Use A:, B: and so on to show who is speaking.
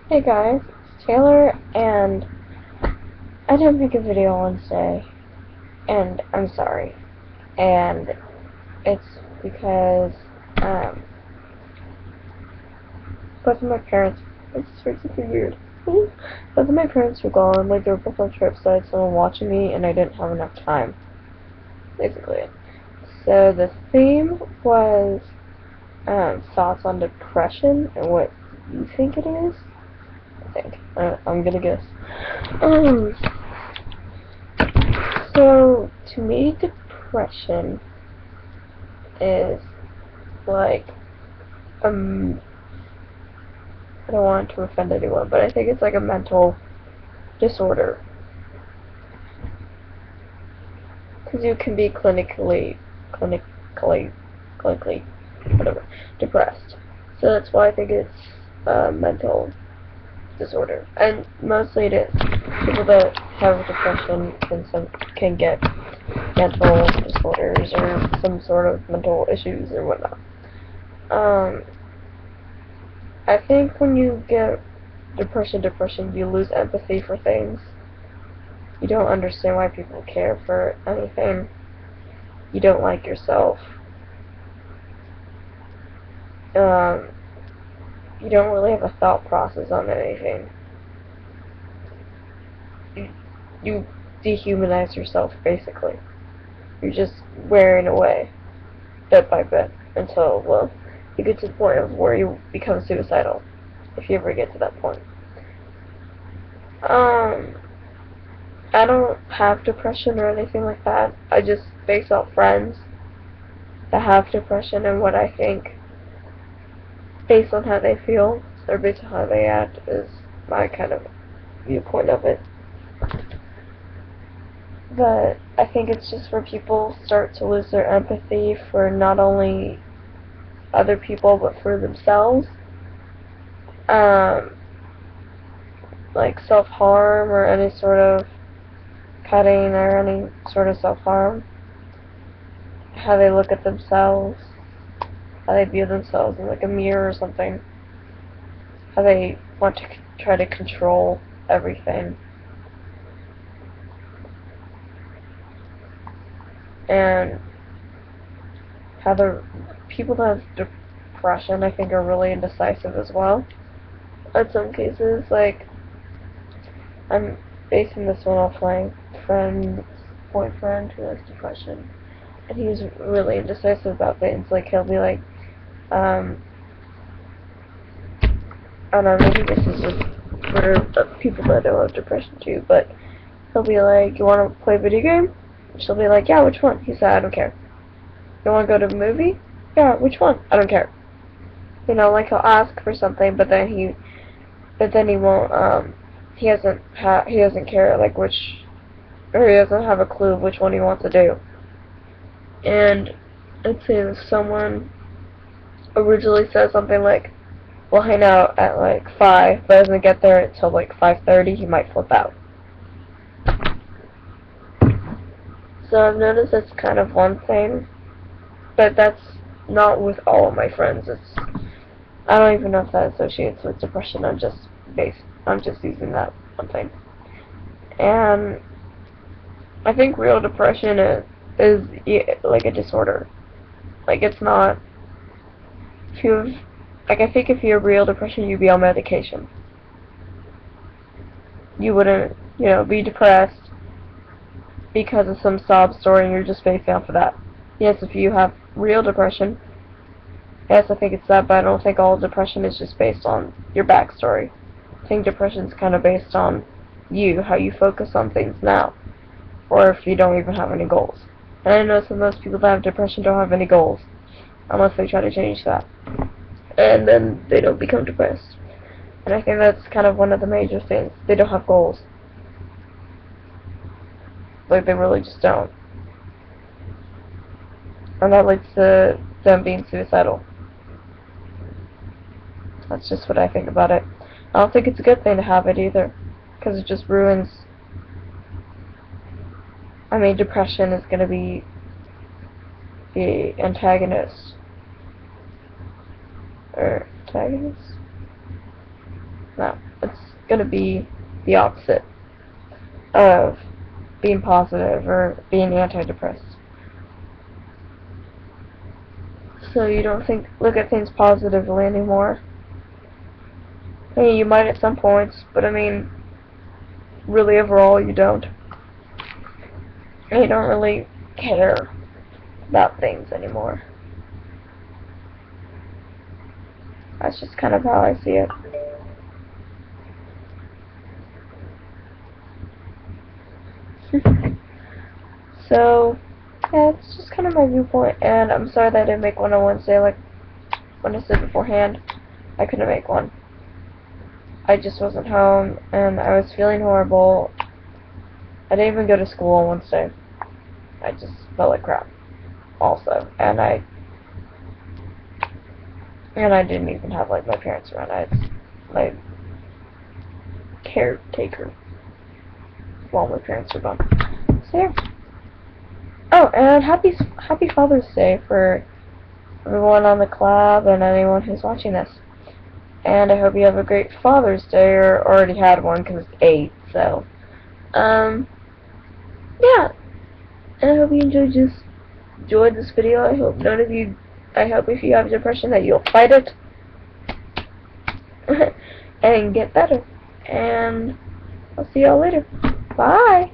A: Hey guys, it's Taylor, and I didn't make a video on Wednesday, and I'm sorry. And it's because both of my parents, it's super weird. Both of my parents were gone, like they were both on trips, so I had someone watching me, and I didn't have enough time, basically. So the theme was thoughts on depression and what you think it is. I think I'm gonna guess. Um, So, to me, depression is like, um, I don't want to offend anyone, but I think it's like a mental disorder. Because you can be clinically, whatever, depressed. So that's why I think it's a mental disorder. And mostly it is. People that have depression can get mental disorders or some sort of mental issues or whatnot. Um, I think when you get depression, you lose empathy for things. You don't understand why people care for anything. You don't like yourself. Um, you don't really have a thought process on anything. You dehumanize yourself, basically. You're just wearing away, bit by bit, until, well, you get to the point of where you become suicidal, if you ever get to that point. Um, I don't have depression or anything like that. I just base off friends that have depression and what I think based on how they feel or based on how they act is my kind of viewpoint of it. But I think it's just where people start to lose their empathy for not only other people but for themselves. Um, like self-harm or any sort of cutting or any sort of self-harm. How they look at themselves, how they view themselves in like a mirror or something, how they want to try to control everything, and how the people that have depression I think are really indecisive as well. In some cases, like I'm basing this one off my friend's boyfriend who has depression, and he's really indecisive about things. Like he'll be like, I don't know, maybe this is just for people that don't have depression too, but he'll be like, you want to play a video game? She'll be like, yeah, which one? He said, I don't care. You want to go to a movie? Yeah, which one? I don't care. You know, like he'll ask for something, but then he won't, he doesn't care, like or he doesn't have a clue of which one he wants to do. And I'd say if someone originally says something like, we'll hang out at like 5, but doesn't get there until like 5:30, he might flip out. So I've noticed that's kind of one thing, but that's not with all of my friends. I don't even know if that associates with depression. I'm just using that one thing. And I think real depression is like a disorder. Like it's not. If you like, I think if you have real depression, you'd be on medication. You wouldn't, be depressed because of some sob story and you're just basing off of that. Yes, if you have real depression, yes, I think it's that, but I don't think all depression is just based on your backstory. I think depression is kind of based on you, how you focus on things now, or if you don't even have any goals. And I know some of those people that have depression don't have any goals, unless they try to change that. And then they don't become depressed. And I think that's kind of one of the major things. They don't have goals. Like, they really just don't. And that leads to them being suicidal. That's just what I think about it. I don't think it's a good thing to have it either, because it just ruins. I mean, depression is going to be the antagonist. Or antagonist? No, gonna be the opposite of being positive or being antidepressed. So you don't look at things positively anymore. I mean, you might at some points, but I mean, really overall you don't. And you don't really care about things anymore. That's just kind of how I see it. So, yeah, it's just kind of my viewpoint, and I'm sorry that I didn't make one on Wednesday, like when I said beforehand. I couldn't make one. I just wasn't home, and I was feeling horrible. I didn't even go to school on Wednesday. I just felt like crap, also, and I didn't even have, like, my parents around. I had my caretaker while my parents were gone. So, yeah. Oh, and happy Father's Day for everyone on the collab and anyone who's watching this. And I hope you have a great Father's Day, or already had one because it's 8, so, yeah. And I hope you enjoyed this video. I hope if you have depression that you'll fight it and get better. And I'll see y'all later. Bye!